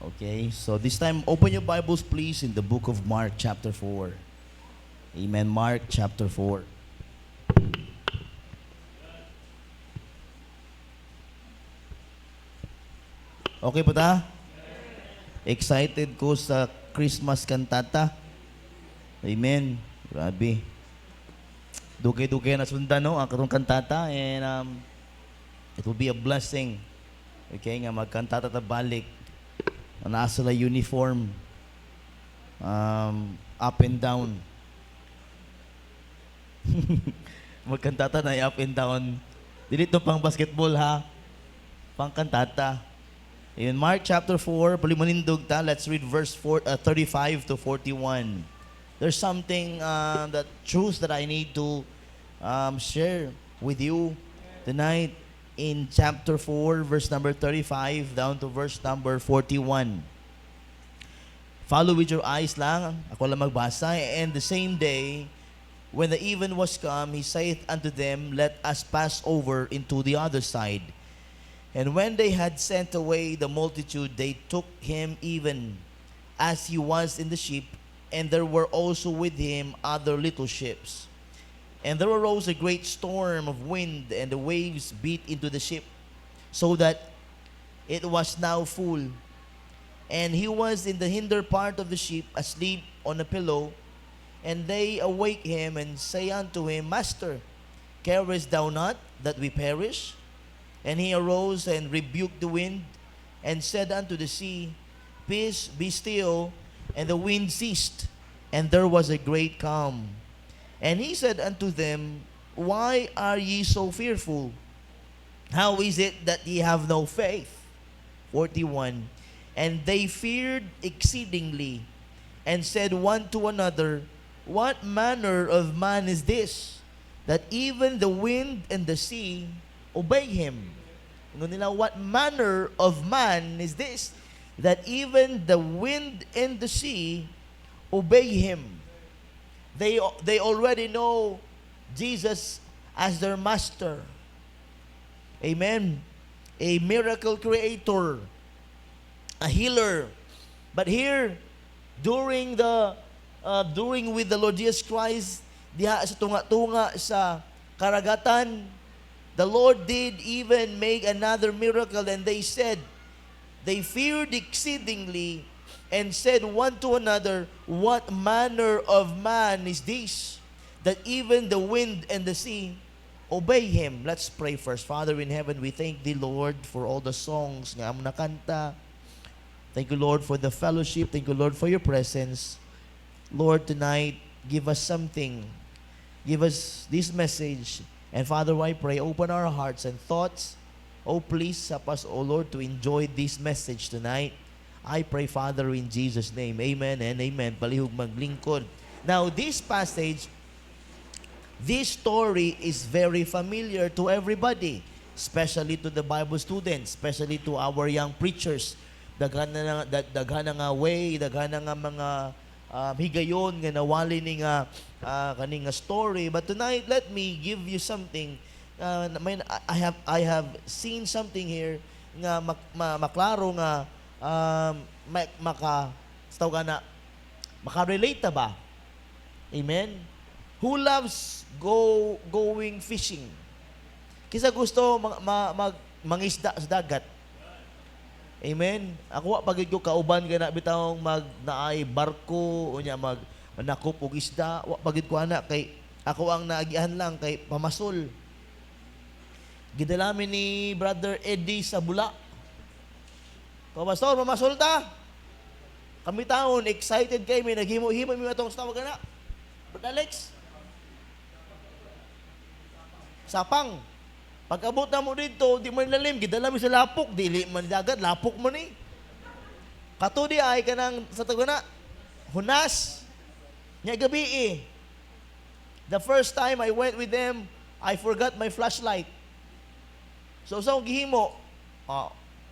Okay, so this time open your Bibles please in the book of Mark chapter 4. Amen. Mark chapter 4. Okay po ta? Excited ko sa Christmas kantata. Amen. Grabe. Dugay-dugay na sundan no ang katong kantata and it will be a blessing. Okay, nga magkantata ta balik. Nasa la uniform up and down. Magkantata na up and down. Dili to pang basketball ha. Pang kantata. In Mark chapter 4, palimanindog ta, let's read verse 35 to 41. There's something that truth that I need to share with you tonight in chapter 4, verse number 35 down to verse number 41. Follow with your eyes lang. Ako lang magbasa. And the same day, when the even was come, he saith unto them, Let us pass over into the other side. And when they had sent away the multitude, they took him even as he was in the ship, and there were also with him other little ships. And there arose a great storm of wind, and the waves beat into the ship, so that it was now full. And he was in the hinder part of the ship, asleep on a pillow. And they awake him, and say unto him, Master, carest thou not that we perish? And he arose and rebuked the wind, and said unto the sea, Peace, be still. And the wind ceased, and there was a great calm. And he said unto them, Why are ye so fearful? How is it that ye have no faith? 41. And they feared exceedingly, and said one to another, What manner of man is this, that even the wind and the sea obey him? Nila, what manner of man is this, that even the wind and the sea obey him? They already know Jesus as their master. Amen. A miracle creator, a healer. But here, during with the Lord Jesus Christ, diha sa tunga-tunga sa karagatan, the Lord did even make another miracle, and they said, they feared exceedingly, and said one to another, What manner of man is this, that even the wind and the sea obey him? Let's pray first. Father in heaven, we thank thee, Lord, for all the songs nga among nakanta. Thank you, Lord, for the fellowship. Thank you, Lord, for your presence. Lord, tonight, give us something. Give us this message. And Father, I pray, open our hearts and thoughts. Oh, please help us, oh Lord, to enjoy this message tonight. I pray, Father, in Jesus' name. Amen and amen. Palihog maglingkod. Now, this passage, this story is very familiar to everybody, especially to the Bible students, especially to our young preachers. Daghan na nga way, daghan na nga mga higayon nga nawali ni nga kaning story. But tonight, let me give you something. I have seen something here nga maklaro nga makarelate ta ba? Amen. Who loves going fishing? Kisa gusto mangisda sa dagat. Amen. Ako pagid ko kauban kana bitawng naay barko unya manakop og isda, wa pagid ko ana kay ako ang naagihan lang kay pamasol. Gidalami ni Brother Eddie sa Bula. Pastor, pamasol ta. Kami taon excited kay may naghimo-himo mi atong tawag kana. Brother Alex. Sapang. Pag-abot na mo dito, di man lalim, gidala mi sa lapok, dili man dagat, lapok mo ni. Kato di ay kanang sa taguna, hunas, nya gabi The first time I went with them, I forgot my flashlight. So sa gihimo,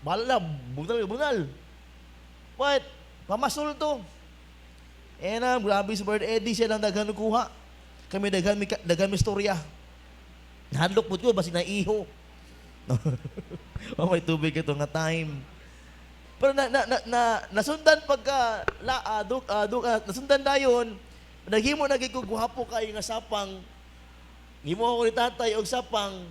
bahala na, bunal. What? Pamasol to. Grabe si Brother Eddie, siya lang daghan kuha. Kami daghan istorya. Handok po ko, basi na iho. May tubig ito nga time. Pero nasundan pagka nasundan dayon, naghimo na gid ko guhapo kay nga sapang. Himo ako ni tatay og sapang.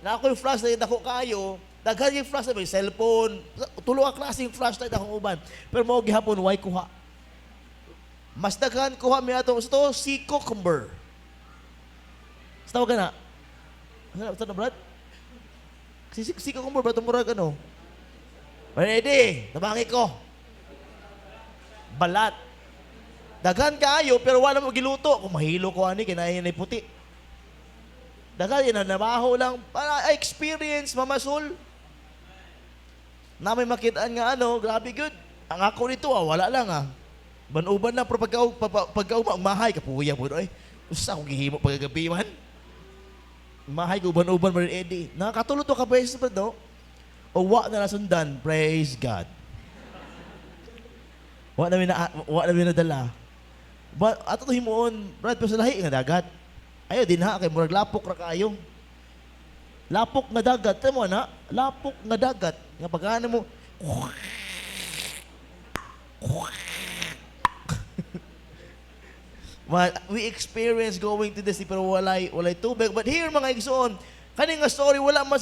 Na ako yung flashlight ako kayo, daghan yung flashlight may cellphone, tulo ka klaseng flashlight akong uban. Pero mo gihapon why kuha. Mas daghan kuha mi ato ito si cucumber. Sa tawag na. Ano na Brad? Si cucumber ba murag ano? Ready, tabangi ko. Balat. Daghan kaayo pero wala mo giluto. Kung mahilo ko ani kinain na puti. Daghan yan namaho lang para experience mamasul. Na may makitaan nga ano, grabe good. Ang ako nito wala lang Banuban lang pero pagka mahay kapuya po ay. Usa akong gihimo paggabi man. Mahay ko uban-uban man Eddie. Nakakatulog to ka beses pa do. O wa na nasundan, praise God. Wa na nadala. Ato to himuon, Brad, pero sa lahi nga dagat. Ayo din kay murag lapok ra kaayo. Lapok nga dagat, tamo na? Lapok nga dagat. Nga pagana mo, we experience going to the sea pero walay tubig. But here mga igsoon, kani nga story wala man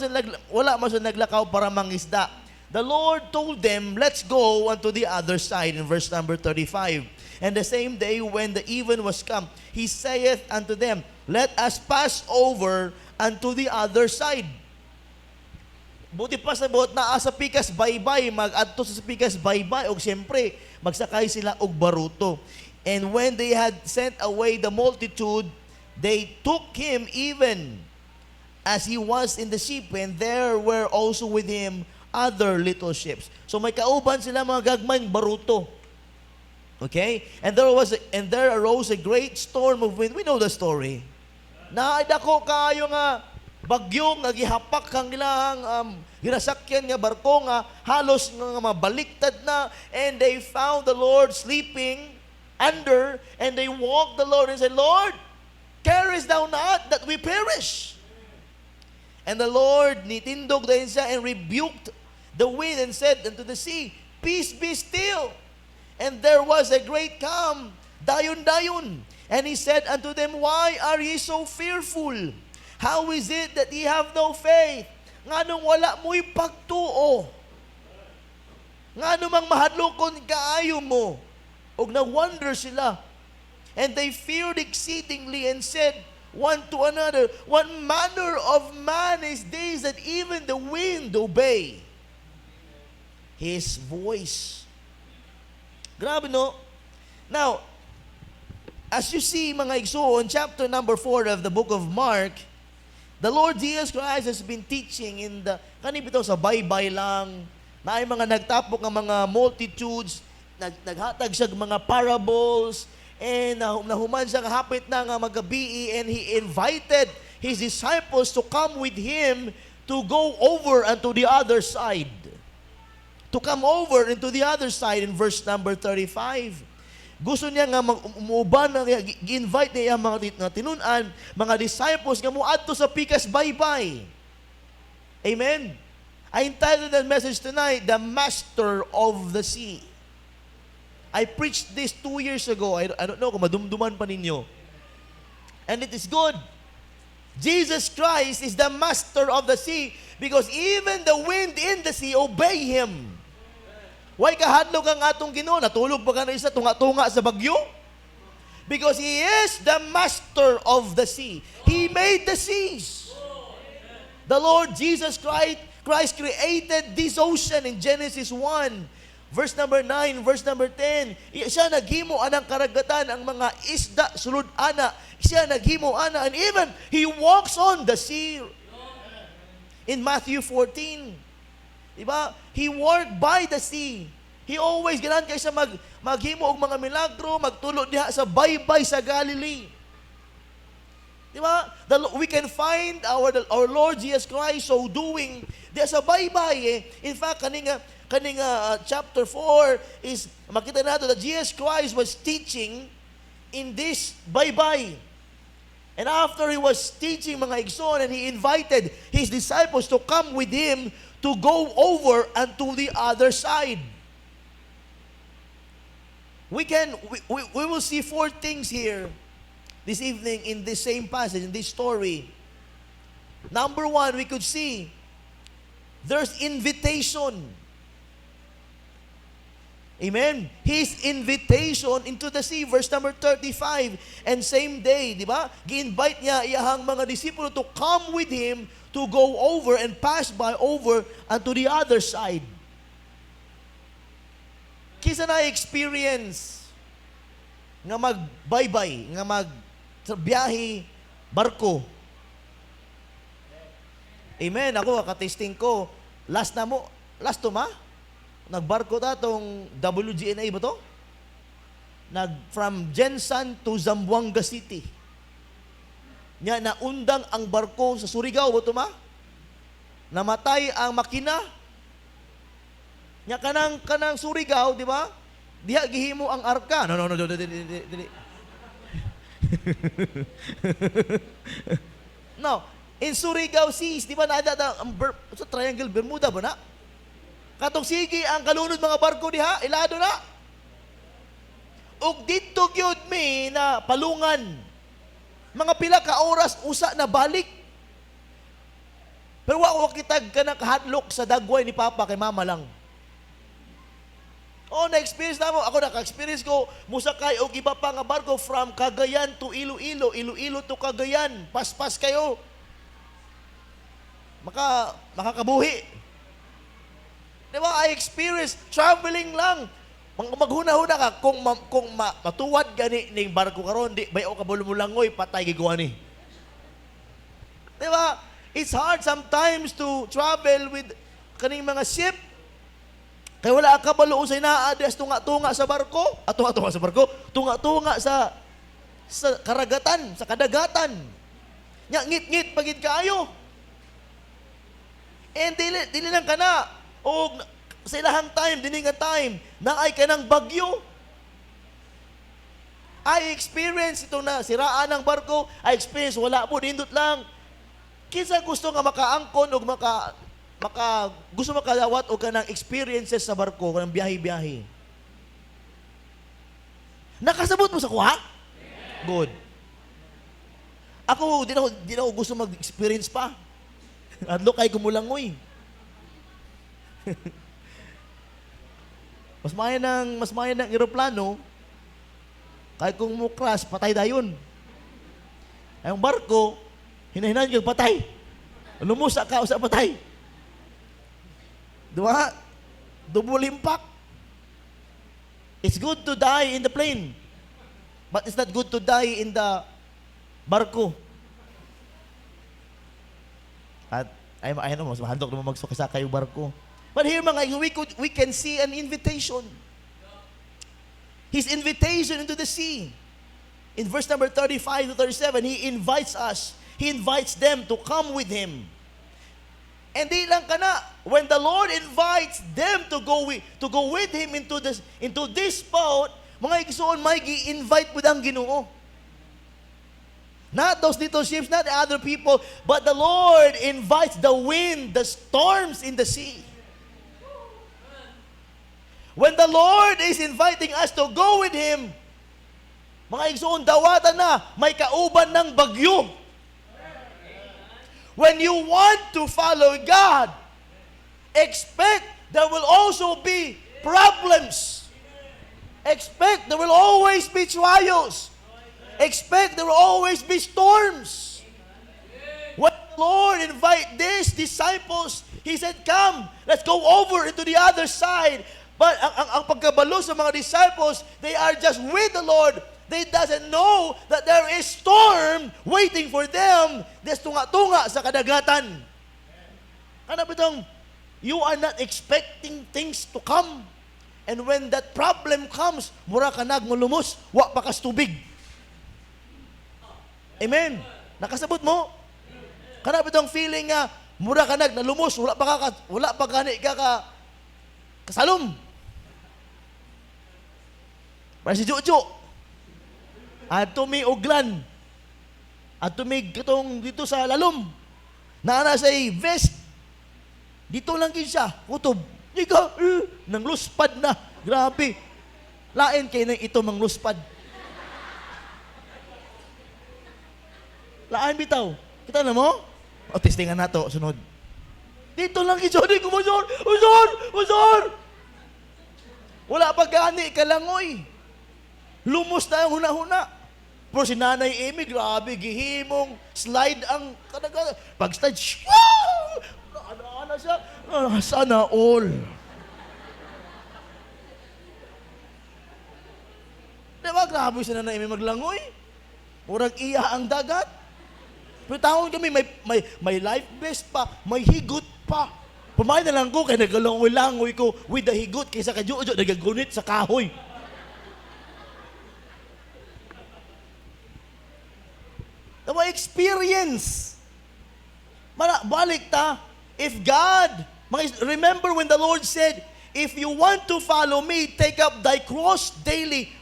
sa naglakaw para mangisda. The Lord told them, let's go unto the other side in verse number 35. And the same day when the even was come, he saith unto them, let us pass over unto the other side. Buti pa sa buot na sa pikas baybay, mag-adto sa pikas baybay, og siyempre, magsakay sila og baruto. And when they had sent away the multitude, they took him even as he was in the ship, and there were also with him other little ships. So may kauban sila mga gagmayng baruto. Okay? And there arose a great storm of wind. We know the story. Naidako kayo nga bagyo nga gihapak kang ilang ginasakyan nga barko nga halos nga mabaliktad na, and they found the Lord sleeping under, and they walked the Lord and said, Lord, carest thou not that we perish? And the Lord nitindog dahin siya and rebuked the wind and said unto the sea, peace be still. And there was a great calm, dayon. And he said unto them, why are ye so fearful? How is it that ye have no faith? Nganong wala mo'y pagtuo? Nganong mang mahadlokon kaayo mo? Og na-wonder sila. And they feared exceedingly and said one to another, what manner of man is this that even the wind obey his voice? Grabe, no? Now, as you see, mga igsoon, chapter number 4 of the book of Mark, the Lord Jesus Christ has been teaching in the, kanibitaw sa baybay lang, na ay mga nagtapok ng mga multitudes, naghatag siya mga parables, and nahuman siya hapit na nga magabi, and he invited his disciples to come with him to go over unto the other side. To come over into the other side in verse number 35. Gusto niya nga umuban, gi-invite niya mga tinunan, mga disciples nga muadto sa pikas baybay. Amen? I entitled that message tonight, The Master of the Sea. I preached this 2 years ago. I don't know kung madumduman pa ninyo. And it is good. Jesus Christ is the master of the sea because even the wind in the sea obey Him. Why kahadlok ang atong Ginoo? Natulog pa ka na isa tunga-tunga sa bagyo? Because He is the master of the sea. He made the seas. The Lord Jesus Christ created this ocean in Genesis 1. Verse number 9, verse number 10. Siya naghimo anang karagatan, ang mga isda sulod ana. Siya naghimo ana, and even He walks on the sea. In Matthew 14, diba? He walked by the sea. He always ganan kay sa maghimo og mga milagro, magtulo diha sa baybay sa Galilee. Diba? We can find our Lord Jesus Christ so doing diha sa baybay. In fact, kaning chapter 4 is makita nato that Jesus Christ was teaching in this baybay. And after He was teaching mga igsoon, and He invited His disciples to come with Him to go over unto the other side. We will see four things here this evening in this same passage, in this story. Number one, we could see there's invitation. Amen? His invitation into the sea, verse number 35. And same day, di ba? Gi-invite niya iyahang mga disipulo to come with him to go over and pass by over unto the other side. Kisa na experience nga mag-baybay, nga mag-biyahe, barko. Amen? Ako, katesting ko, last to ma? Nagbarko ta tong WGNA ba to? From Jensan to Zamboanga City. Nya naundang ang barko sa Surigao ba to ma? Namatay ang makina. Nya kanang Surigao, di ba? Diha gihimo ang arka. No, dili. No, in Surigao Seas, di ba naada ang sa Triangle Bermuda ba na? Katong sige ang kalunod mga barko diha, ilado na. Ug dito gyud mi na palungan. Mga pila ka oras usa na balik. Pero wa kitag ka nakahadlok sa dagway ni Papa kay Mama lang. Oh, na-experience na mo. Ako naka-experience ko, musakay og iba pa nga barko from Cagayan to Iloilo, Iloilo to Cagayan. Paspas kayo. Makakabuhi. Diba, I experience traveling lang. Maghuna-huna ka, kung matuwad gani ning barko karon, di bayo ka bulumulangoy, patay giguan ni. Diba? It's hard sometimes to travel with kaning mga ship. Kaya wala ka balo usay naa des tunga-tunga sa barko, tunga-tunga sa barko, tunga-tunga sa karagatan, sa kadagatan. Nya ngit-ngit pagid kaayo. And dili lang kana o sa ilahang time, dini nga time, na ay kanang bagyo. I experience ito na siraan ng barko, I experience wala po, nindot lang. Kinsa gusto nga makaangkon o gusto makadawat o kanang experiences sa barko, kanang biyahe-biyahe. Nakasabot mo sa kuha? Good. Ako, di na ako gusto mag-experience pa. Adlo kay kumulangoy. Mas maya ng eroplano, kahit kung mo crash, patay dayon. Ay, ang barko, hinahinan yung patay. Lumusa ka, usa patay. Diba? Double impact. It's good to die in the plane, but it's not good to die in the barko. At ay mas mahandok naman magsukasakay yung barko. But here mga we can see an invitation. His invitation into the sea. In verse number 35 to 37, he invites us. He invites them to come with him. And di lang kana, when the Lord invites them to go with him into this boat, mga igsoon may gi-invite pud ang Ginoo. Not those little ships, not the other people, but the Lord invites the wind, the storms in the sea. When the Lord is inviting us to go with Him, mga igsoon, dawatan na, may kauban ng bagyo. When you want to follow God, expect there will also be problems. Expect there will always be trials. Expect there will always be storms. When the Lord invite these disciples, He said, come, let's go over into the other side. But ang pagkabalo sa mga disciples, they are just with the Lord. They doesn't know that there is storm waiting for them. Des tunga-tunga sa kadagatan. Ano ba itong, you are not expecting things to come. And when that problem comes, mura ka nagmulumos, wa pa kas tubig. Amen. Nakasabot mo? Kana ba itong feeling nga, mura ka nalumos, wala pa gani ka kasalom. Para si Jojo. At tumi uglan. At tumi kitong dito sa lalom. Naana sa vest. Dito lang gid siya, kutob. Ika, nang luspad na. Grabe. Lain kay nang ito mang luspad. Lain bitaw. Kita na mo? O, testingan nato, sunod. Dito lang gid siya, di ko masor. Wala pa gani kalangoy. Lumos na ang huna-huna. Pero si Nanay Amy, grabe, gihimong slide ang kanaga. Pag slide, ana siya. Sana all. Diba, grabe si Nanay Amy maglangoy. Murag iya ang dagat. Pero taon kami, may life vest pa, may higot pa. Pumain na lang ko, kaya nagalangoy-langoy ko with the higot, kaysa kadyo-dyo, nagagunit sa kahoy. Diba, experience. Balik ta, if God, remember when the Lord said, if you want to follow me, take up thy cross daily,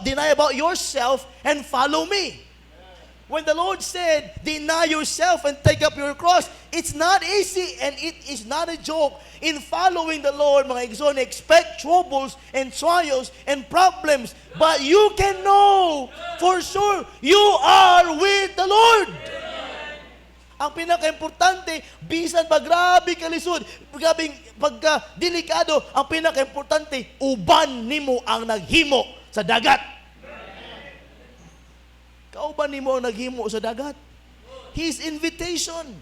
deny about yourself, and follow me. When the Lord said, deny yourself and take up your cross, it's not easy and it is not a joke. In following the Lord, mga igsoon, expect troubles and trials and problems. But you can know for sure you are with the Lord. Ang pinaka-importante, bisan pa grabe kalisod, grabing pagka-delikado, ang pinaka-importante, uban nimo ang naghimo sa dagat. Kauban nimo ang naghimo sa dagat. His invitation.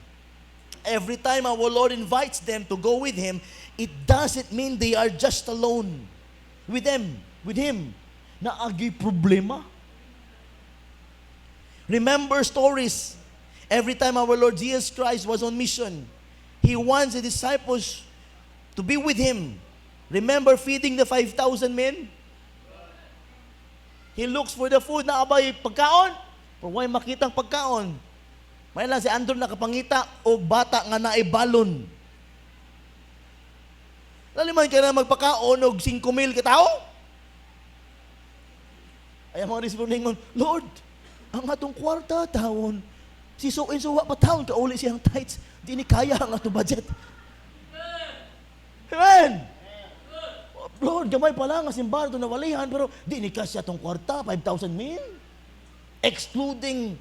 Every time our Lord invites them to go with Him, it doesn't mean they are just alone with Him. Naagi problema. Remember stories. Every time our Lord Jesus Christ was on mission, He wants the disciples to be with Him. Remember feeding the 5,000 men? He looks for the food na abay pagkaon. Pero may makitang pagkaon. May lang si Andrew nakapangita o bata nga naibalon. Laliman ka na magpakaon og 5,000 katao? Ay mo responding, Lord, ang atong kwarta taon, si suwa pa taon kauli siyang tithes, di ni kaya ang atong budget. Amen! Lord, gamay pa lang ang simbahan ito nawalihan, pero di ni kasya itong kwarta, 5,000 men. Excluding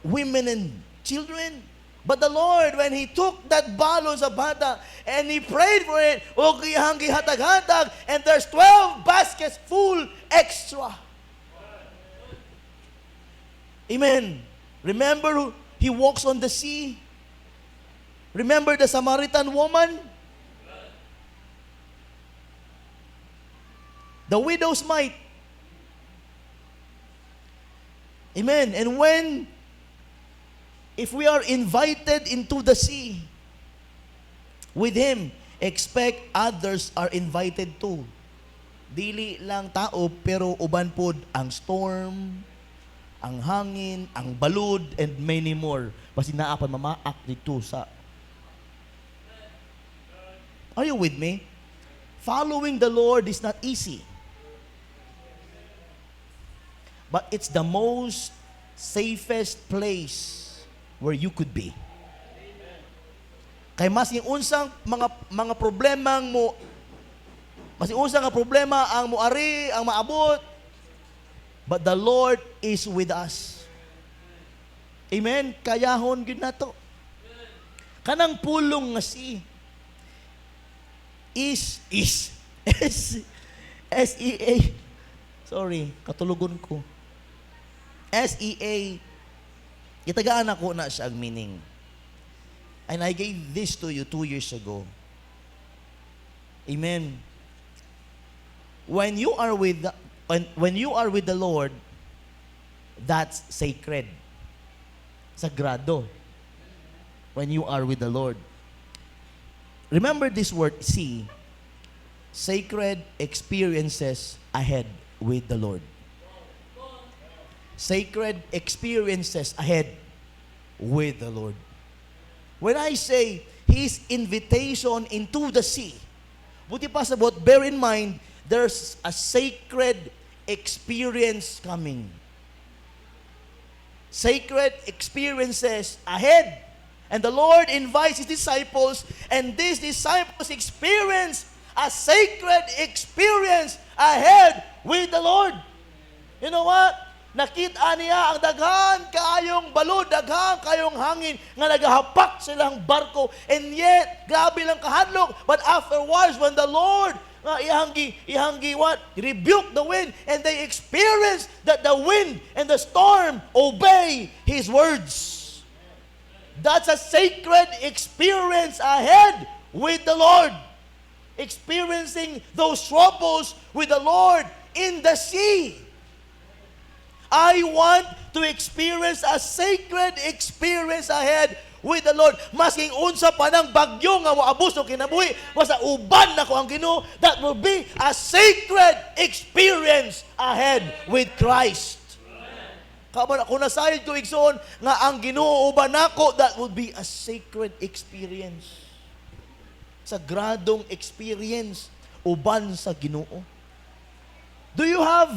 women and children. But the Lord, when He took that balon sa bata and He prayed for it, o kiyang gihatag-hatag, and there's 12 baskets full extra. Amen. Remember, He walks on the sea. Remember the Samaritan woman? The widow's mite. Amen. And if we are invited into the sea with Him, expect others are invited too. Dili lang tao, pero uban pod ang storm, ang hangin, ang balud, and many more. Basi naapan mamaak dito sa... Are you with me? Following the Lord is not easy. But it's the most safest place where you could be. Kay mas yung unsang mga problemang mo, mas yung unsang problema ang muari, ang maabot, but the Lord is with us. Amen? Kayahon yun na to. Kanang pulong nga si S-E-A. Sorry, katulugon ko. S-E-A, itagaan ako na siya ang meaning. And I gave this to you 2 years ago. Amen. When you are with the Lord, that's sacred. Sagrado. When you are with the Lord. Remember this word, see. Sacred experiences ahead with the Lord. Sacred experiences ahead with the Lord. When I say His invitation into the sea, buti pa sabot, bear in mind, there's a sacred experience coming. Sacred experiences ahead And the Lord invites His disciples, and these disciples experience a sacred experience ahead with the Lord. You know what? Nakita niya ang daghan kaayong balod, daghan kaayong hangin, nga nagahapak silang barko, and yet, grabe lang kahadlok. But afterwards, when the Lord ihanggi what? Rebuke the wind, and they experience that the wind and the storm obey His words. That's a sacred experience ahead with the Lord. Experiencing those troubles with the Lord in the sea. I want to experience a sacred experience ahead with the Lord. Masking unsa pa ng bagyo nga moabos o kinabuhi, basta uban na ko ang Ginoo, that will be a sacred experience ahead with Christ. Kaman ako nasayod ko igsoon nga ang Ginoo uban nako, that would be a sacred experience. Sagradong experience uban sa Ginoo. Do you have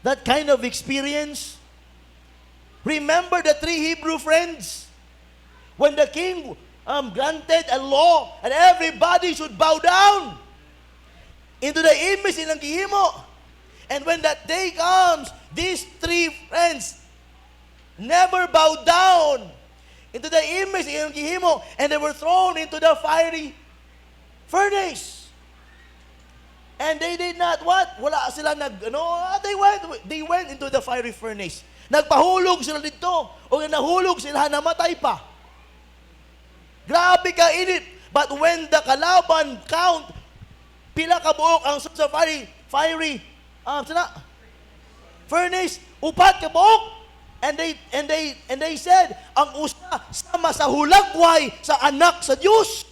that kind of experience? Remember the 3 Hebrew friends? When the king granted a law and everybody should bow down into the image ilang gihimo. And when that day comes, these 3 friends never bowed down into the image ilang gihimo, and they were thrown into the fiery furnace. And they did not what? Wala sila they went into the fiery furnace. Nagpahulog sila dito. O nahulog sila, namatay pa. Grabe ka init. But when the kalaban count, pila ka buok ang sa fiery furnace, 4 ka buok. And they said, ang usa sama sa hulagway sa anak sa Diyos.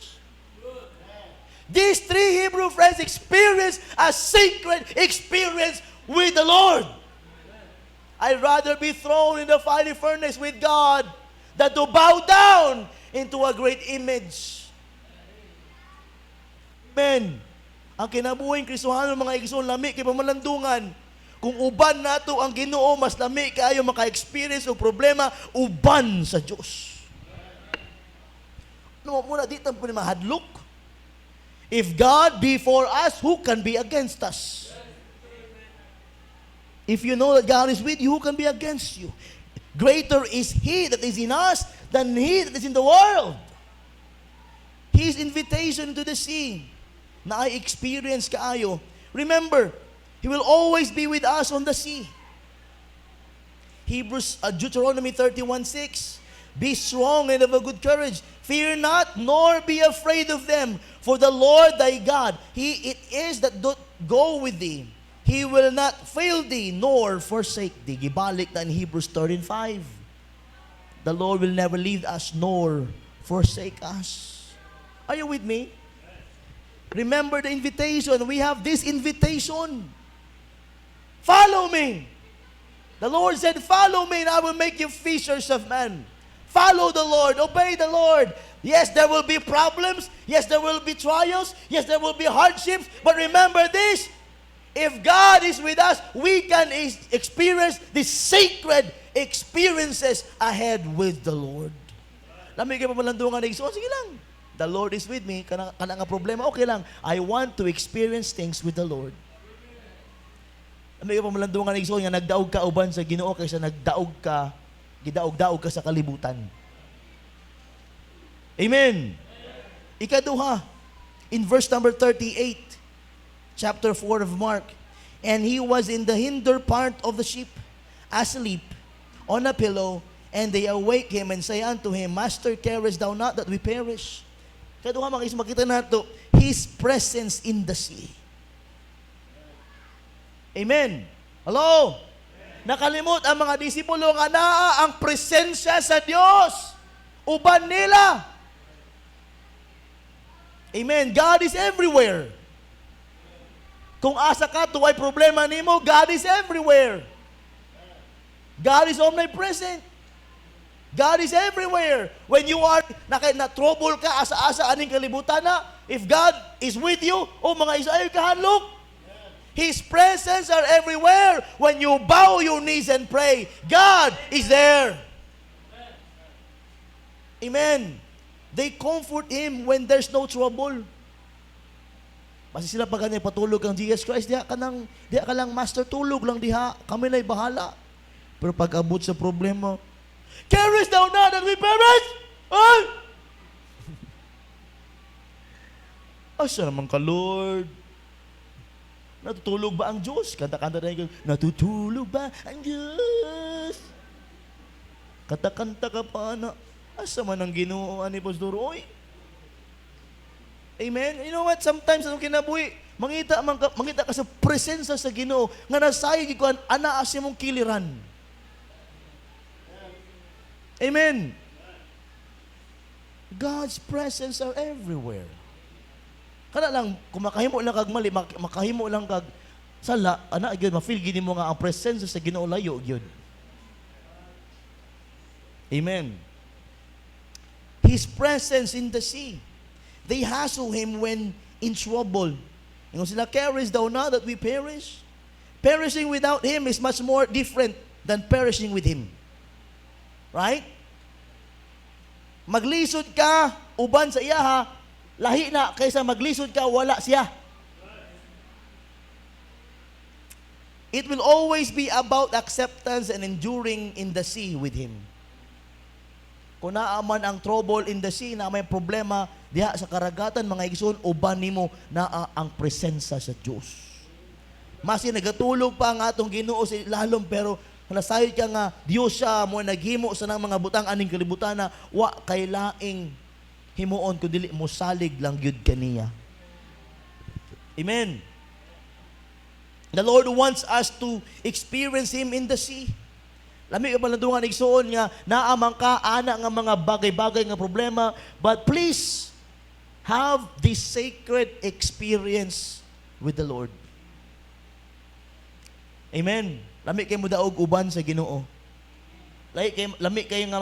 These 3 Hebrew friends experienced a sacred experience with the Lord. I'd rather be thrown in the fiery furnace with God than to bow down into a great image. Amen. Ang kinabuhing Kristohano, mga igsoon, lami kay pamalandungan. Kung uban nato ang Ginoo, mas lami kayo maka-experience o problema uban sa Diyos. Ano muna dito po ni mahadlok? If God be for us, who can be against us? If you know that God is with you, who can be against you? Greater is He that is in us than he that is in the world. His invitation to the sea, na I experience kaayo. Remember, He will always be with us on the sea. Deuteronomy 31:6. Be strong and of a good courage. Fear not, nor be afraid of them. For the Lord thy God, He it is that doth go with thee. He will not fail thee, nor forsake thee. Gibalik na in Hebrews 13:5. The Lord will never leave us, nor forsake us. Are you with me? Remember the invitation. We have this invitation. Follow me. The Lord said, follow me and I will make you fishers of men. Follow the Lord. Obey the Lord. Yes, there will be problems. Yes, there will be trials. Yes, there will be hardships. But remember this. If God is with us, we can experience these sacred experiences ahead with the Lord. Lamig kayo pamalandungan na sige lang. The Lord is with me. Kana nga problema, okay lang. I want to experience things with the Lord. Lamig kayo pamalandungan na nga nagdaog ka uban sa Ginoo kaysa gidaog-daog ka sa kalibutan. Amen. Ikaduha, in verse number 38, chapter 4 of Mark, and he was in the hinder part of the ship, asleep on a pillow, and they awake him and say unto him, Master, carest thou not that we perish? Ikaduha, makita nato, His presence in the sea. Amen. Hello? Nakalimot ang mga disipulo nga naa ang presensya sa Diyos. Uban nila. Amen. God is everywhere. Kung asa ka, tuway problema nimo, God is everywhere. God is omnipresent. God is everywhere. When you are na-trouble ka, asa-asa aning kalibutan na, if God is with you, mga Israel kahanlok, His presence are everywhere. When you bow your knees and pray, God is there. Amen. They comfort him when there's no trouble. Basta sila pag ganyan, patulog kang Jesus Christ, diha ka lang, Master, tulog lang diha, kami na'y bahala. Pero pag abot sa problema, carest thou not that we perish? Ay! Asa naman ka, Lord? Natutulog ba ang Diyos? Kanta-kanta na yung, natutulog ba ang Diyos? Kanta-kanta ka pa na, asa man ang Ginoo ani Pastor, oy? Amen? You know what? Sometimes, anong kinabuhi, mangita ka sa presensya sa Ginoo, nga nasayag ikuan, anaas mong kiliran. Amen? God's presence are everywhere. Kana lang, kung makahimo lang kag mali, makahimo lang kag sala, gyud ma-feel gini mo nga ang presensya sa Ginoo layo gyud. Amen. His presence in the sea. They hassle him when in trouble. Ingon sila, carest thou not that we perish? Perishing without him is much more different than perishing with him. Right? Maglisod ka, uban sa iyaha, lahi na kaysa maglisod ka, wala siya. It will always be about acceptance and enduring in the sea with him. Kung naaman ang trouble in the sea, na may problema diha sa karagatan, mga igsoon, uban nimo na ang presensya sa Dios. Masin nagatulog pa ang atong Ginoo sa lalom, pero nasayod ka nga Dios siya mo naghimo sa nang mga butang aning kalibutan na wa kay laing himuon kundi mo salig lang gyud kaniya. Amen. The Lord wants us to experience Him in the sea. Lami ka palandungan igsoon nga naamang ka ana nga mga bagay-bagay nga problema, but please have this sacred experience with the Lord. Amen. Lami kay mo daog uban sa Ginoo. Lami kay nga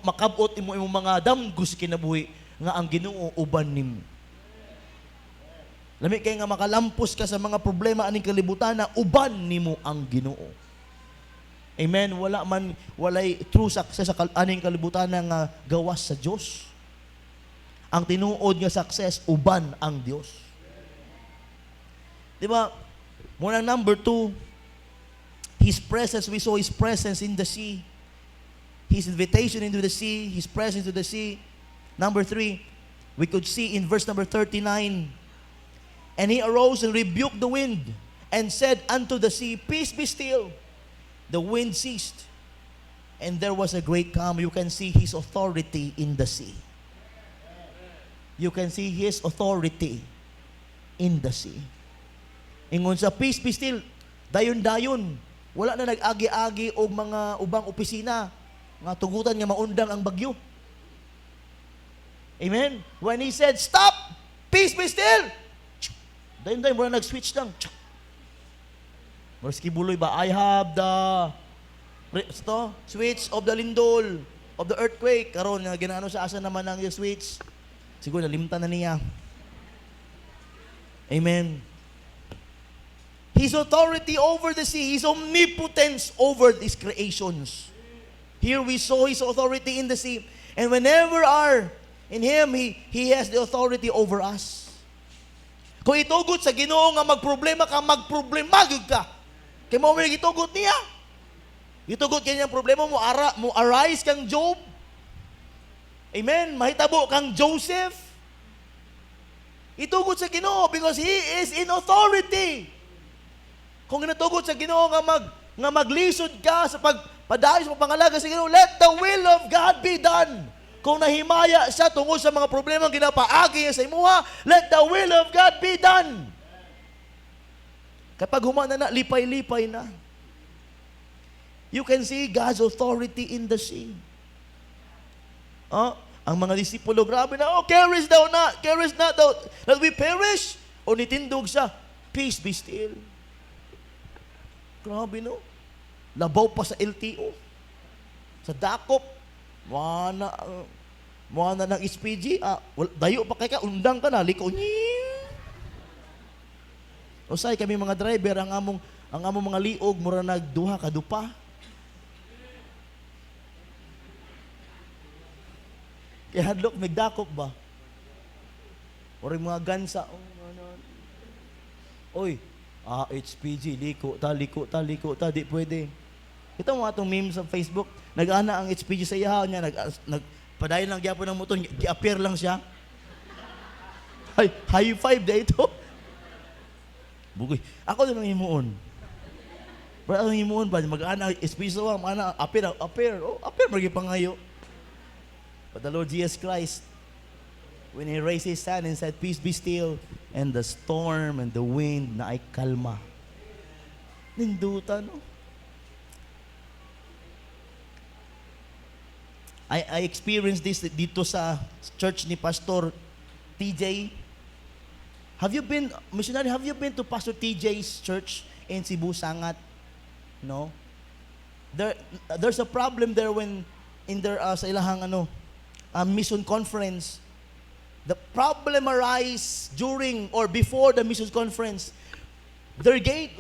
makabot imo imong mga damgos kinabuhi nga ang Ginoo uban nimo. Lami kay nga makalampos ka sa mga problema aning kalibutan na uban nimo ang Ginoo. Amen. Walay true success sa aning kalibutan nga gawas sa Dios. Ang tinuod nga success uban ang Dios. Di ba? Muna number 2, His presence, we saw His presence in the sea. His invitation into the sea, His presence to the sea. Number 3, we could see in verse number 39, and He arose and rebuked the wind and said unto the sea, peace be still. The wind ceased, and there was a great calm. You can see His authority in the sea. You can see His authority in the sea. Ingon sa peace be still, dayon-dayon, wala na nag-agi-agi og mga ubang opisina nga tugutan nga maundang ang bagyo. Amen? When He said, stop! Peace be still! Dayon-dayon, wala nag-switch lang. Morski buloy ba? I have the switch of the lindol, of the earthquake. Karon nga ginaano sa asa naman ang switch. Siguro nalimtan na niya. Amen. His authority over the sea, His omnipotence over these creations. Here we saw His authority in the sea. And whenever are in Him, He has the authority over us. Kung itugot sa Ginoo nga magproblema ka, magproblema gyud ka. Kaya mo may gitugot niya. Gitugot kanya ang problema mo, arise kang Job. Amen. Mahitabo kang Joseph. Itugot sa Ginoo because He is in authority. Kung ginatugot sa Ginoo nga maglisod ka sa pagpadayon sa pangalaga sa Ginoo, let the will of God be done. Kung nahimaya siya tungkol sa mga problema ginapaagi niya sa imuha, let the will of God be done. Kapag humana na, lipay-lipay na. You can see God's authority in the sea. Ang mga disipulo, grabe na, carest not thou that we perish. O nitindog siya, peace be still. Grabe no. Labaw pa sa LTO. Sa dakop. Muana ng SPG. Dayo pa kay ka, undang ka na, liko niya. Usay kami mga driver, ang among mga liog, mura nagduha kadupa. Kaya hadlok, magdakop ba? O rin mga gansa, oy, HPG, liko ta, di pwede. Ito mga itong memes sa Facebook, nag-ana ang HPG sa iyahaw niya, nagpadayon lang gyapon ng motor, gi-appear lang siya. High five na ito. Bugoy, ako din ang himuon. Pero ang himuon ba, mag-ana, HPG sa mga appear, magipangayo. But the Lord Jesus Christ, when He raised His hand and said, "Peace be still," and the storm and the wind na ay kalma. Nindutan, no? I experienced this dito sa church ni Pastor TJ. Missionary, have you been to Pastor TJ's church in Cebu, Sangat? No? There's a problem there when in their sa ilahang mission conference. The problem arise during or before the mission conference. Their gate,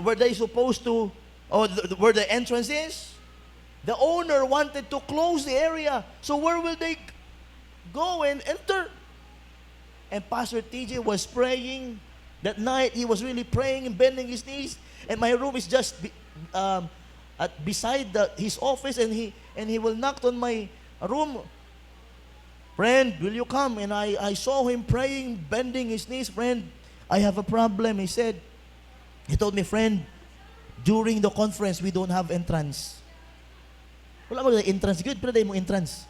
where they supposed to, or where the entrance is, the owner wanted to close the area. So where will they go and enter? And Pastor TJ was praying. That night, he was really praying and bending his knees. And my room is just beside his office, and he will knock on my room. "Friend, will you come?" And I saw him praying, bending his knees. "Friend, I have a problem." He told me, "Friend, during the conference, we don't have entrance." Wala mo entrance. Good, pero dahil mo entrance.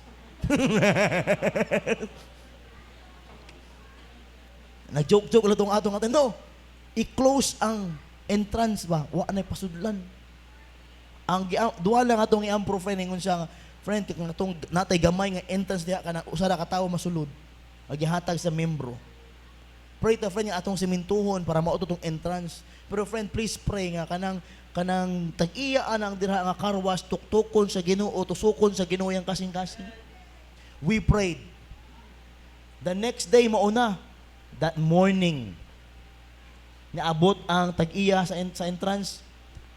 Nag-joke-joke ulit itong atong atin. No, i-close ang entrance ba? Wala na pasudlan. Duwa lang atong i-ampro, friend, ingon siya, "Friend, kung itong natay gamay nga entrance diha ka na, usara ka tao masulod. Maghihatag sa membro. Pray ta, friend, nga atong simintuhon para mauto tong entrance. Pero friend, please pray nga kanang tag-iyaan ang dirha nga karwas, tuktukon sa Ginoo, tusukon sa Ginoo yang kasing-kasing." We prayed. The next day, mauna, that morning, naabot ang tag-iya sa entrance,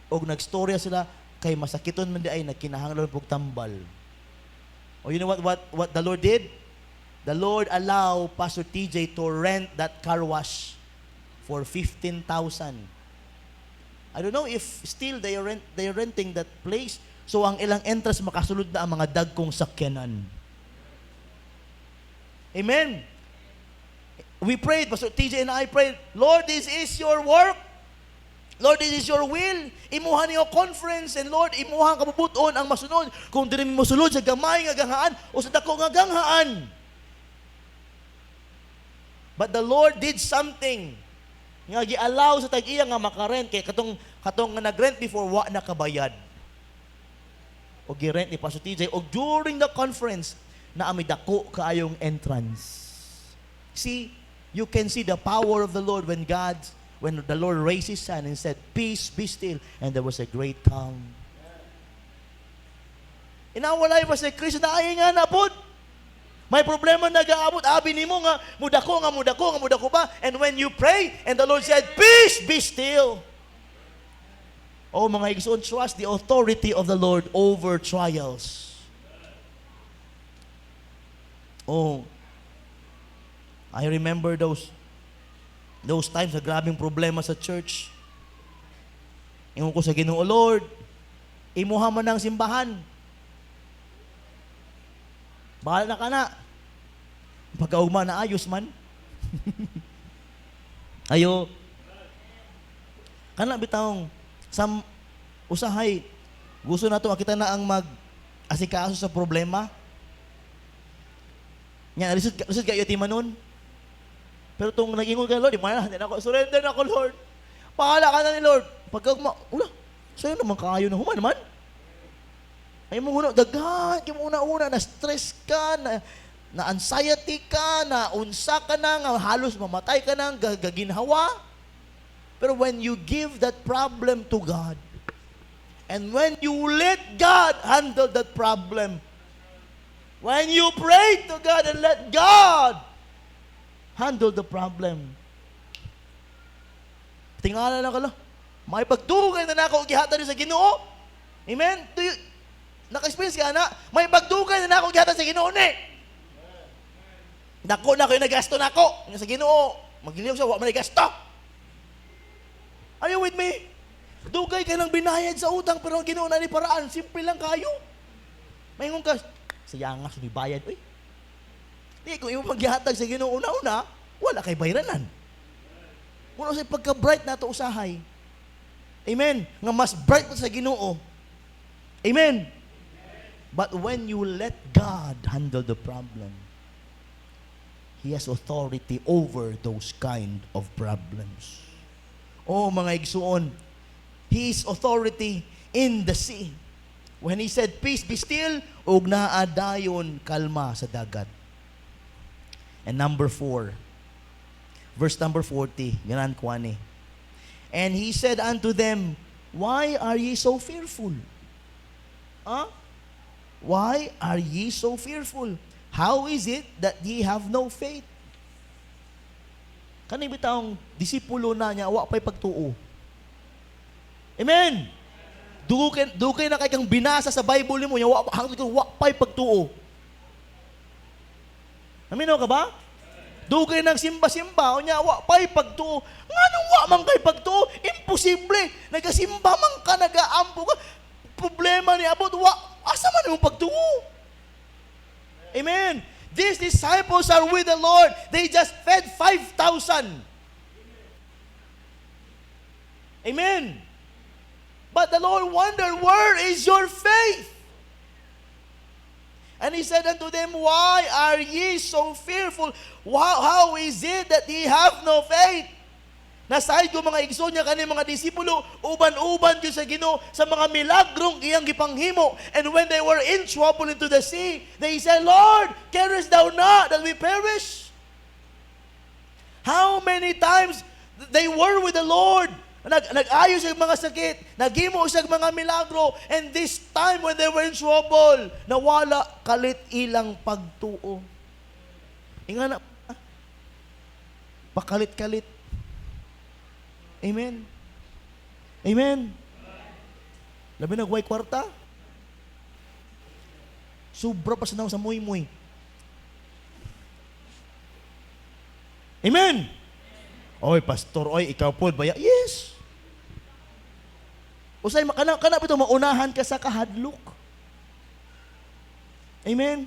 og nagstorya sila, kay masakiton man di ay nagkinahanglan pug tambal. You know what the Lord did? The Lord allowed Pastor TJ to rent that car wash for 15,000. I don't know if still they are renting that place. So ang ilang entrance makasulod na ang mga dagkong sakyanan. Amen. We prayed, Pastor TJ and I prayed, "Lord, this is your work. Lord, this is your will. Imuha niyo conference, and Lord, imuha kabubuton ang masunod. Kung dili mo sulod sa gamay nga ganghaan o sa dako nga ganghaan." But the Lord did something. Nga gi-allow sa tag-iya nga makarent, kay katong nga nag-rent before, wa na kabayad. O gi-rent ni Pastor TJ, o during the conference, na amidako kaayong entrance. See, you can see the power of the Lord when the Lord raised His hand and said, "Peace, be still," and there was a great calm. In our life as a Christian, ay nga na po. May problema nag-aabot, abi nimo nga mudako ba? And when you pray, and the Lord said, "Peace, be still." Oh, mga igsoon, trust the authority of the Lord over trials. Oh, I remember those times na grabing problema sa church. Ingon ko sa Ginoo, "Lord, imuha man ang simbahan. Bahala na ka na. Pagkaugma na ayos man." Ayo. Kana bitawng usahay gusto nato kita na ang mag-asikaso sa problema. Nya lisod kayo timanon. Pero itong nag-ingon ka, "Lord, surrender na ako, Lord. Pahala ka na ni Lord." Pagkaugma, sa'yo naman kaayo na human naman. Ay mo una, daghan, kaya mo una-una, na-stress ka, na-anxiety ka, na-unsa ka na, nga halos mamatay ka na, gaginhawa. Pero when you give that problem to God, and when you let God handle that problem, when you pray to God and let God handle the problem, tingala na ka lang, may pagdugay na ako, gihatan sa Ginoo. Amen? Naka-experience ka na, may pagdugay na ako gihatan sa Ginoo ni. Dako na kayo nagasto na ako. Nga sa Ginoo, magiliw siya, wa man gasto. Are you with me? Dugay ka ng binayad sa utang, pero ang Ginoo na ni paraan, simple lang kayo. Mayingon ka, sayang nga, sumibayad. Uy, di, kung imo paghihatag sa Ginoo una-una, wala kay bayranan. Kung sa pagka-bright na ito usahay. Amen. Nga mas bright pa sa Ginoo. Amen. But when you let God handle the problem, He has authority over those kind of problems. Oh, mga igsuon, His authority in the sea. When He said, peace, be still, ug naadayon kalma sa dagat. And number 4, verse number 40, ganan ko ani. And He said unto them, why are ye so fearful? Huh? Why are ye so fearful? How is it that ye have no faith? Kani bitawng disipulo na niya, wa pa'y pagtuo. Amen! Dugay na kay kang binasa sa Bible mo niya, wa pa'y pagtuo. Aminaw ka ba? Dugay nang simba-simba, o niya, wa pa'y pagtuo. Nga nung wa man kay pagtuo, imposible. Nagasimba man ka, nagaampo ka. Problema ni abot, asa man yung pagtuo? Amen. These disciples are with the Lord. They just fed 5,000. Amen. But the Lord wondered, where is your faith? And He said unto them, why are ye so fearful? How is it that ye have no faith? Nasahid ko mga igsoon niya kani mga disipulo, uban-uban yun sa Ginoo sa mga milagrong iyang gipanghimo. And when they were in trouble into the sea, they said, Lord, carest thou not that we perish? How many times they were with the Lord, nag-ayos sa mga sakit, naghimo sa mga milagro, and this time when they were in trouble, nawala kalit ilang pagtuo. Inga na, pakalit-kalit. Amen. Amen. Labi nagway kwarta. Sobra pa sa muy-muy. Amen. Oy, pastor, oy, ikaw po baya? Yes. Usay kana bito maunahan ka sa kahadlok. Amen.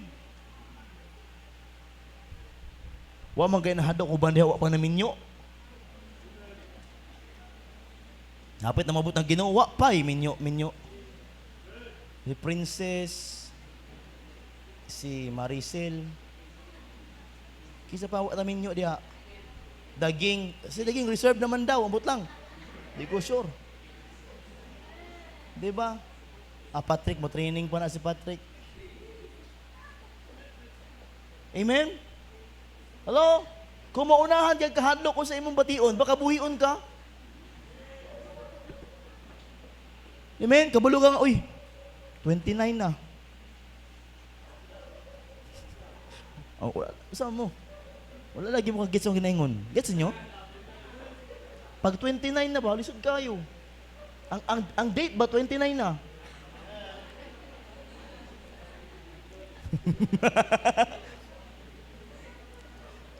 Wa man kay nahadlok uban diha wa pa naminyo. Hapit na mabot ng Ginoo, wa pay minyo. Si Princess, si Maricel, kisa pa wa ta minyo diha. Daging reserve naman daw, ambot lang. Di ko sure. Di ba? Patrick, mo training pa na si Patrick. Amen? Hello? Kung maunahan kag kahadlok ko sa imong bation, baka buhion ka. Amen? Kabulugan, uy, 29 na. Oh, saan mo? Wala lagi mo kag-gets ang ginaingon. Gets nyo? Pag 29 na ba, lisod kayo. Ang date ba, 29 na?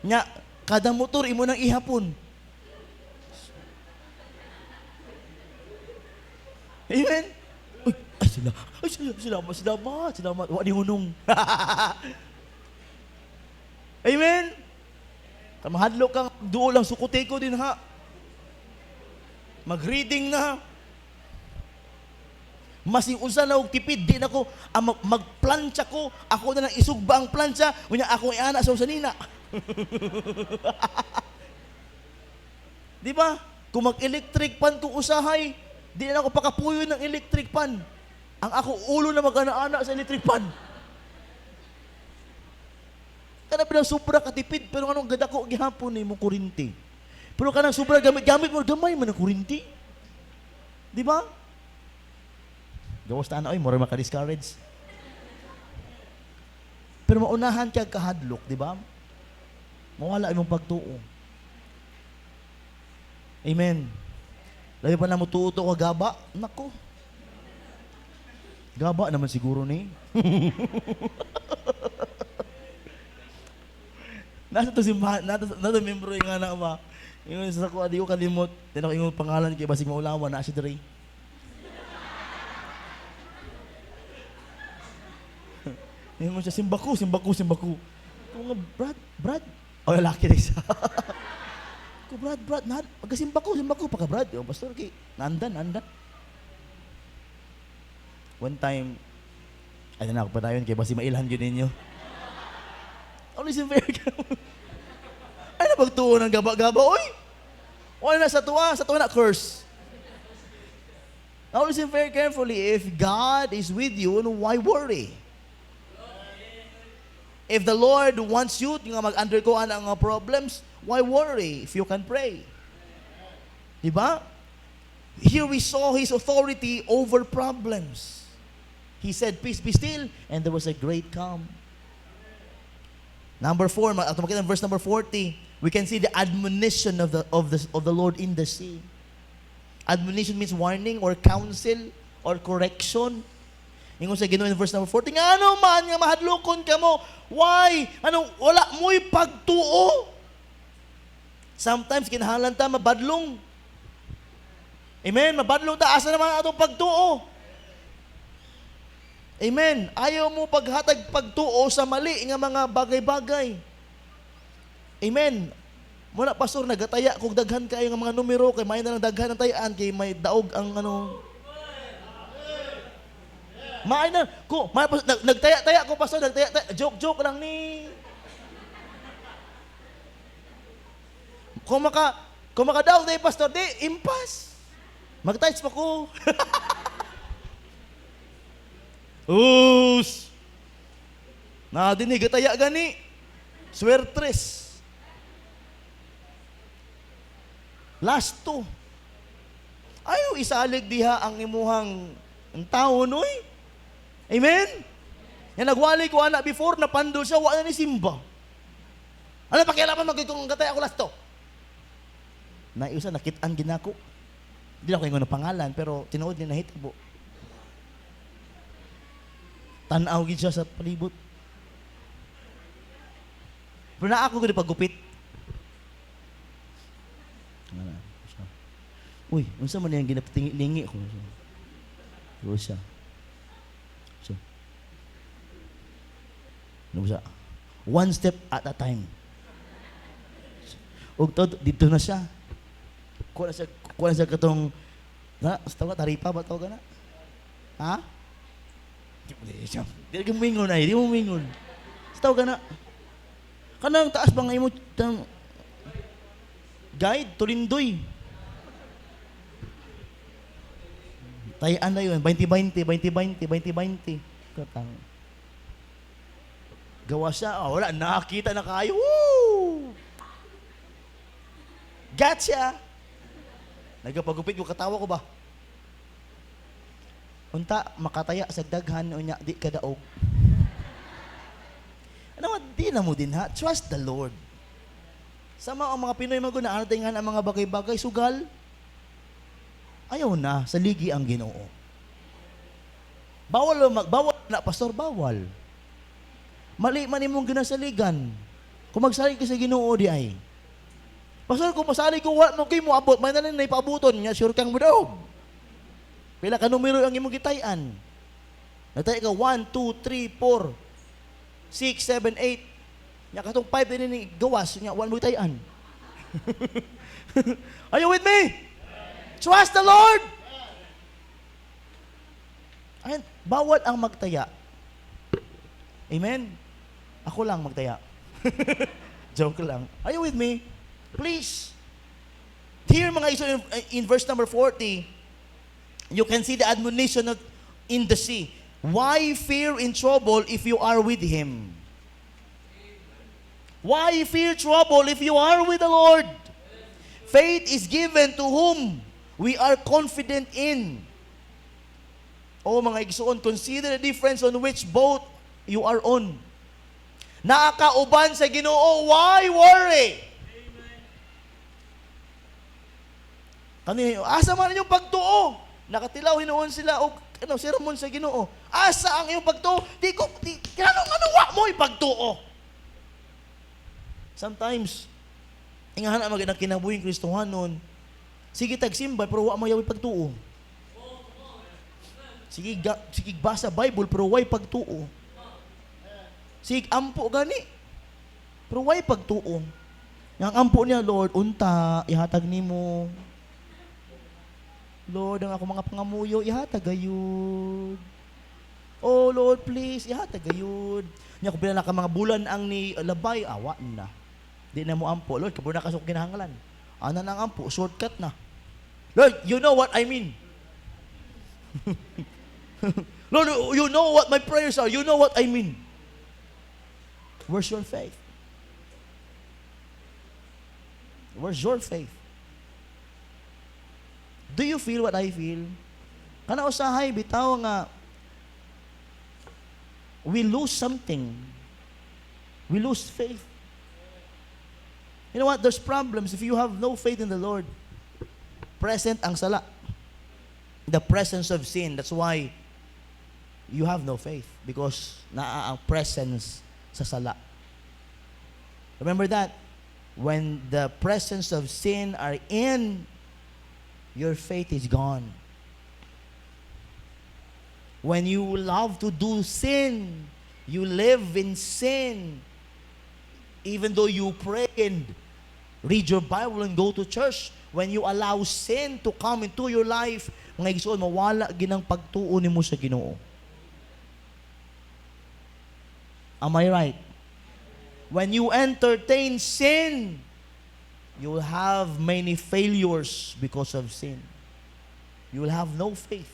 Nya, kada motor, imo nang ihapon. Amen? Uy, salamat. Wa di hunong. Amen? Kamahadlo kang duo lang sukuti ko din ha. Mag-reading na. Masing unsa na og tipid din ako magplantsa ko, ako na lang isugba ang plantsa, unya ako iana sa usanina. Di ba? Kung mag-electric pan kung usahay, di na ako pakapuyo ng electric pan. Ang ako ulo na mag-ana-ana sa electric pan. Kana pinang sobra katipid, pero anong gada ko gihapon ni mo kurinti. Pero kanang sobra gamit mo, gamay man ang kurinti. Di ba? Gawas ta na, oy, mura maka-discourage. Pero maunahan kag kahadlok, di ba? Mawala imong pagtuo. Amen. Labi pa na mo tuo ka gaba, nako. Gaba naman siguro ni. Nasa to simbahan, nasa membro yung anak ba? Yung sa ko, di ko kalimot. Tinako yung pangalan kay Basig Maulawa, na si Dre. Yung siya, simbaku. Kung nga, Brad. O, lalaki na isa. Ko, Brad, magkasimbaku, pagka Brad. O, pastor, naandan. One time, ay na ako pa tayo, kaya basi mailhan yun ninyo. Always in fair ka. Ay na pagtuo ng gaba-gaba, oy! Wala na sa tuwa na curse. Now listen very carefully. If God is with you, why worry? If the Lord wants you to mag-undergo ang problems, why worry if you can pray? Diba? Here we saw His authority over problems. He said, peace be still, and there was a great calm. Number 4, makita ng verse number 40, we can see the admonition of the Lord in the sea. Admonition means warning or counsel or correction. Ingon sa Ginoo in verse number 40, nga ano man nga mahadlokon ka mo, why? Wala mo'y pagtuo. Sometimes kinahanglan ta mabadlong. Amen, mabadlong ta, asa naman atong pagtuo. Amen. Ayaw mo paghatag pagtuo sa mali nga mga bagay-bagay. Amen. Muna, pastor, nagataya kung daghan kayo ng mga numero, kay may na lang daghan ng tayaan, kay may daog ang Maay na, nagtaya-taya ko, pastor, joke lang ni. Kung makadaog na yung pastor, di, impas. Mag-tights pa ko. Us! Dinig, gataya gani. Swertres. Last 2. Ayaw isalig diha ang imuhang tao, noy. Amen? Yan nagwali ko anak before, napandol siya, wala ni simba. Ano pakialaman magiging gataya ko last 2? Naiusa, nakitaan ginako. Hindi na ko yung pangalan, pero tinuod niya nahitabo. Tanaw gid siya sa palibot. Pero na ako gud pagupit. Uy, unsa man yang ginapatingi ko. Rosa. So. Nusa. One step at a time. Og dito na siya. Kuha na siya katong tawag taripa ba tawag na? Ha? Di mo mingon ay, di mo mingon. Sitaw ka na. Kanang taas ba nga imo guide, tulindoy. Tayaan na yun, 20-20. Katang. Gawa siya, wala, nakakita na kayo. Woo! Gotcha! Nagapagupit ko, katawa ko ba? Unta, makataya sa daghan, unya, di ka daog. Ano, di na mo din ha? Trust the Lord. Sa mga Pinoy maguna, aratingan ang mga bagay-bagay, sugal. Ayaw na, sa ligi ang Ginoo. Bawal na, pastor, bawal. Mali man imong ginasaligan. Kung magsalig ka sa Ginoo di ay. Pastor, kung masalig ko, wala mo kayo mo abot, may nalang na ipaabuton, nga sure kang mudaog. Pila ka numero ang imong gitayan. Natay ka 1, 2, 3, 4, 6, 7, 8. Nya katong 5 din ni gawas nya 1 mo gitayan. Are you with me? Trust the Lord. Ay, bawal ang magtaya. Amen. Ako lang magtaya. Joke lang. Are you with me? Please. Here mga iso in verse number 40, you can see the admonition in the sea. Why fear in trouble if you are with Him? Why fear trouble if you are with the Lord? Faith is given to whom we are confident in. O mga igsoon, consider the difference on which boat you are on. Nakakauban sa Ginoo, why worry? Kanina, asa man yung pagtuo? Nakatilaw hinuon sila o sermon sa Ginoo. Asa ang iyong pagtuo? Anong wa mo ipagtuo? Sometimes, ingana magandang kinabuhing Kristohanon, sige tagsimba, pero wa mayawi pagtuo. Sige basa Bible, pero way pagtuo. Sige ampo gani, pero way pagtuo. Yang ampo niya, Lord, unta, ihatag nimo. Lord, ang ako mga pangamuyo, ihatag gayud. Oh Lord, please, ihatag gayud. Nya ko pila na ka mga bulan ang ni labay, awa na. Di na mo ampo, Lord, kabuna ka sa kinahanglan. Ana nang ampo, shortcut na. Lord, you know what I mean. Lord, you know what my prayers are. You know what I mean. Where's your faith? Where's your faith? Do you feel what I feel? Kana usahay bitaw nga we lose something. We lose faith. You know what? There's problems if you have no faith in the Lord. Present ang sala. The presence of sin. That's why you have no faith. Because naa ang presence sa sala. Remember that? When the presence of sin are in, your faith is gone. When you love to do sin, you live in sin. Even though you pray and read your Bible and go to church, when you allow sin to come into your life, mga igsoon, mawala ginang pagtuo nimo sa Ginoo. Am I right? When you entertain sin, you will have many failures because of sin. You will have no faith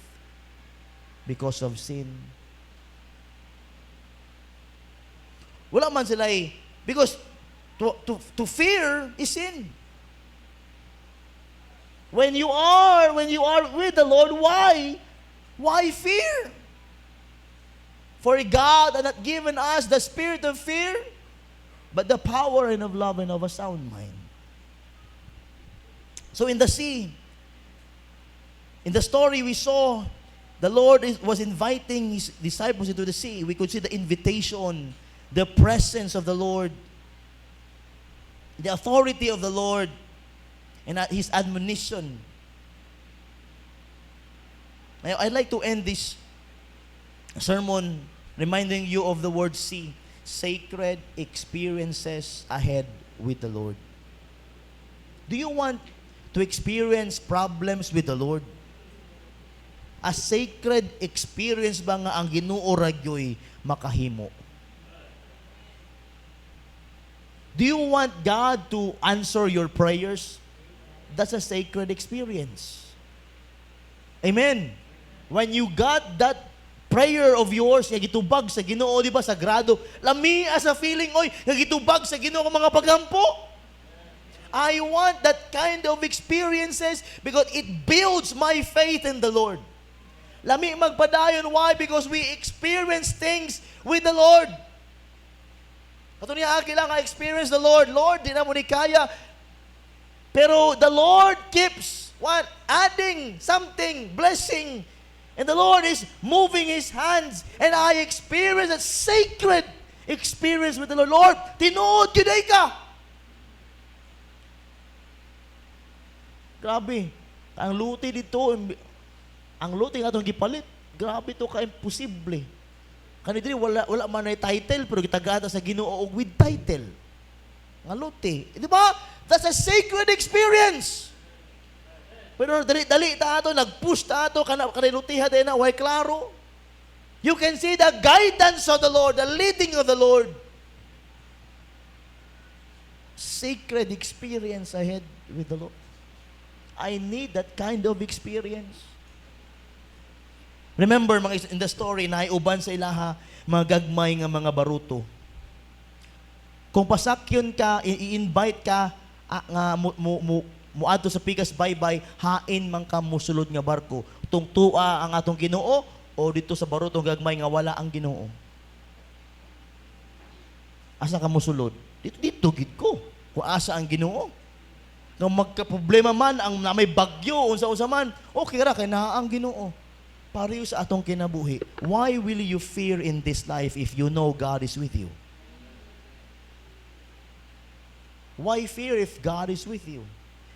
because of sin. Wala man sila because to fear is sin. When you are with the Lord, why? Why fear? For God had not given us the spirit of fear, but the power and of love and of a sound mind. So in the sea, in the story we saw, the Lord was inviting His disciples into the sea. We could see the invitation, the presence of the Lord, the authority of the Lord, and His admonition. Now, I'd like to end this sermon reminding you of the word sea. Sacred experiences ahead with the Lord. Do you want to experience problems with the Lord? A sacred experience ba nga ang Ginoo radyo'y makahimo? Do you want God to answer your prayers? That's a sacred experience. Amen. When you got that prayer of yours, nga gitubag sa Ginoo, di ba, sagrado, lami as a feeling, oy, nga gitubag sa Ginoo ng mga pagampo. I want that kind of experiences because it builds my faith in the Lord. Lami magpadayon, why? Because we experience things with the Lord. Ato niya, kailangan experience the Lord. Lord, di na mo ni kaya. Pero the Lord keeps, what? Adding something, blessing. And the Lord is moving His hands. And I experience a sacred experience with the Lord. Lord, tinuod yun ka. Grabe. Ang luti dito, ang luti nga itong gipalit. Grabe ito ka-imposible. Kanidri, wala man ay title, pero gitagata sa Ginoo og with title. Ang luti. Di ba? That's a sacred experience. Pero dali-dali ta ato, nag-push ta ato, kanilutiha din na, way klaro. You can see the guidance of the Lord, the leading of the Lord. Sacred experience ahead with the Lord. I need that kind of experience. Remember, in the story, naiuban sa ilaha, mga gagmay nga mga baruto. Kung pasakyon ka, i-invite ka, nga muadto sa pikas baybay, hain man ka musulod nga barko. Tungtua ang atong Ginoo o dito sa barutong gagmay nga wala ang Ginoo. Asa ka musulod? Dito gid ko. Kung asa ang Ginoo. Kung magka-problema man ang na may bagyo unsa-unsa man, okay ra kay naa ang Ginoo. Pareho sa atong kinabuhi. Why will you fear in this life if you know God is with you? Why fear if God is with you?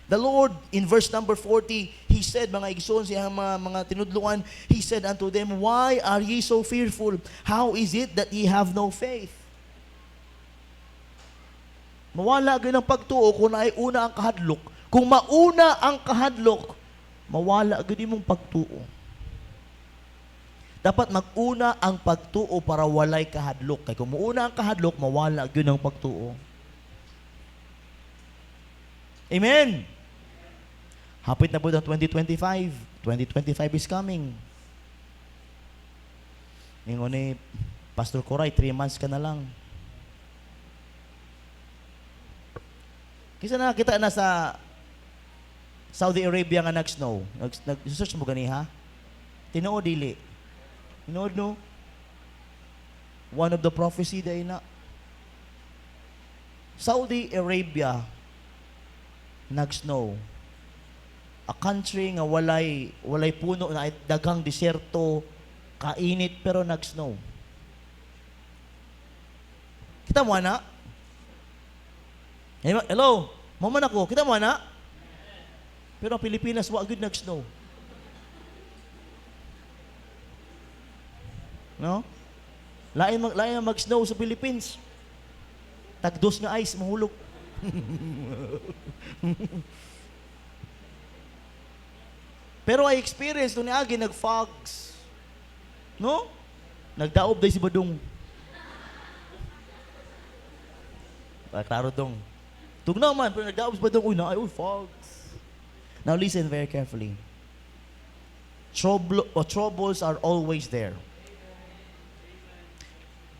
The Lord, in verse number 40, He said, mga igsoon, siya mga tinudluan, He said unto them, why are ye so fearful? How is it that ye have no faith? Mawala gyud ang pagtuo kung naay una ang kahadlok. Kung mauna ang kahadlok, mawala gyud imong pagtuo. Dapat maguna ang pagtuo para walay kahadlok. Kay kung mauna ang kahadlok, mawala gyud ang pagtuo. Amen. Hapit na po ang 2025. 2025 is coming. Ngayon ni Pastor Coray, 3 months ka na lang. Kisa na kita na sa Saudi Arabia nga nag-snow. Nag-search mo gani ha? Tinuod dili. Tinuod no? One of the prophecy day na. Saudi Arabia nag-snow. A country nga walay puno na daghang disyerto, kainit pero nag-snow. Kita mo na? Hello, maman ako, kita mo na? Pero ang Pilipinas wa gyud nag-snow. No? Lain mag-snow sa Philippines. Tagdos nga ice mahulog. Pero I experience nung niagi nag-fogs. No? Nagdaob day si Badong. Klaro dong. Tugnaw man, pero nagdaob si Badong. Uy, fogs. Now listen very carefully. Troubles are always there.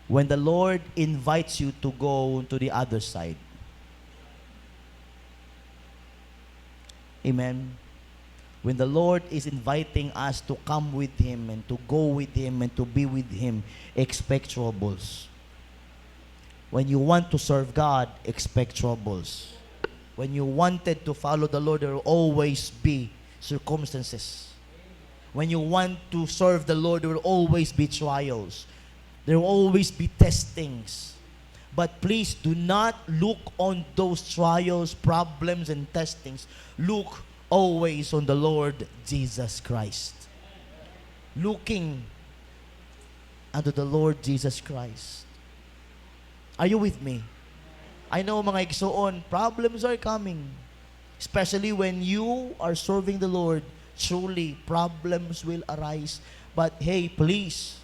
When the Lord invites you to go to the other side. Amen. When the Lord is inviting us to come with Him and to go with Him and to be with Him, expect troubles. When you want to serve God, expect troubles. When you wanted to follow the Lord, there will always be circumstances. When you want to serve the Lord, there will always be trials. There will always be testings. But please do not look on those trials, problems, and testings. Look always on the Lord Jesus Christ. Looking unto the Lord Jesus Christ. Are you with me? I know mga igsoon, problems are coming. Especially when you are serving the Lord, truly problems will arise. But hey, please,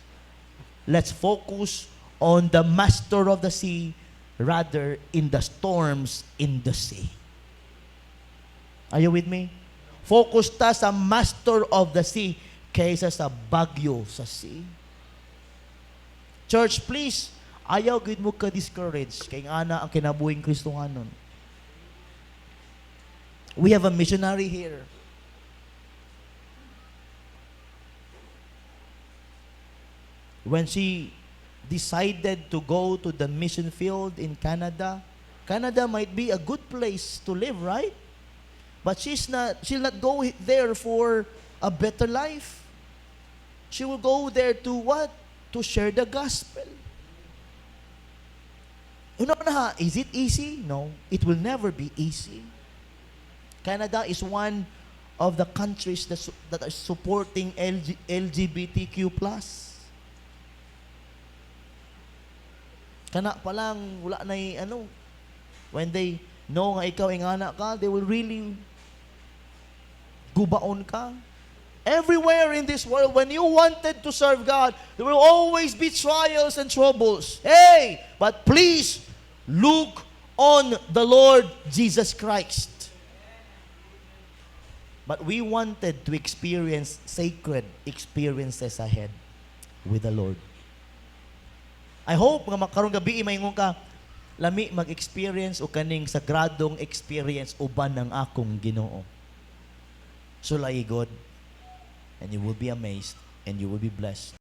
let's focus on the master of the sea rather in the storms in the sea. Are you with me? Focus ta sa master of the sea kaysa sa bagyo sa sea. Church, please, ayaw gid mo ka-discourage kay ana ang kinabuhing Kristohanon. We have a missionary here. When she decided to go to the mission field in Canada, Canada might be a good place to live, right? But she'll not go there for a better life. She will go there to what? To share the gospel. You know na, is it easy? No, it will never be easy. Canada is one of the countries that are supporting LGBTQ+. Kana pa lang, wala na when they know nga ikaw ingana ka, they will really gubaon ka. Everywhere in this world, when you wanted to serve God, there will always be trials and troubles. Hey, but please, look on the Lord Jesus Christ. But we wanted to experience sacred experiences ahead with the Lord. I hope nga makarong gabi maingon ka, lami mag-experience o kaning sagradong experience uban ng akong Ginoo. Sulay God, and you will be amazed and you will be blessed.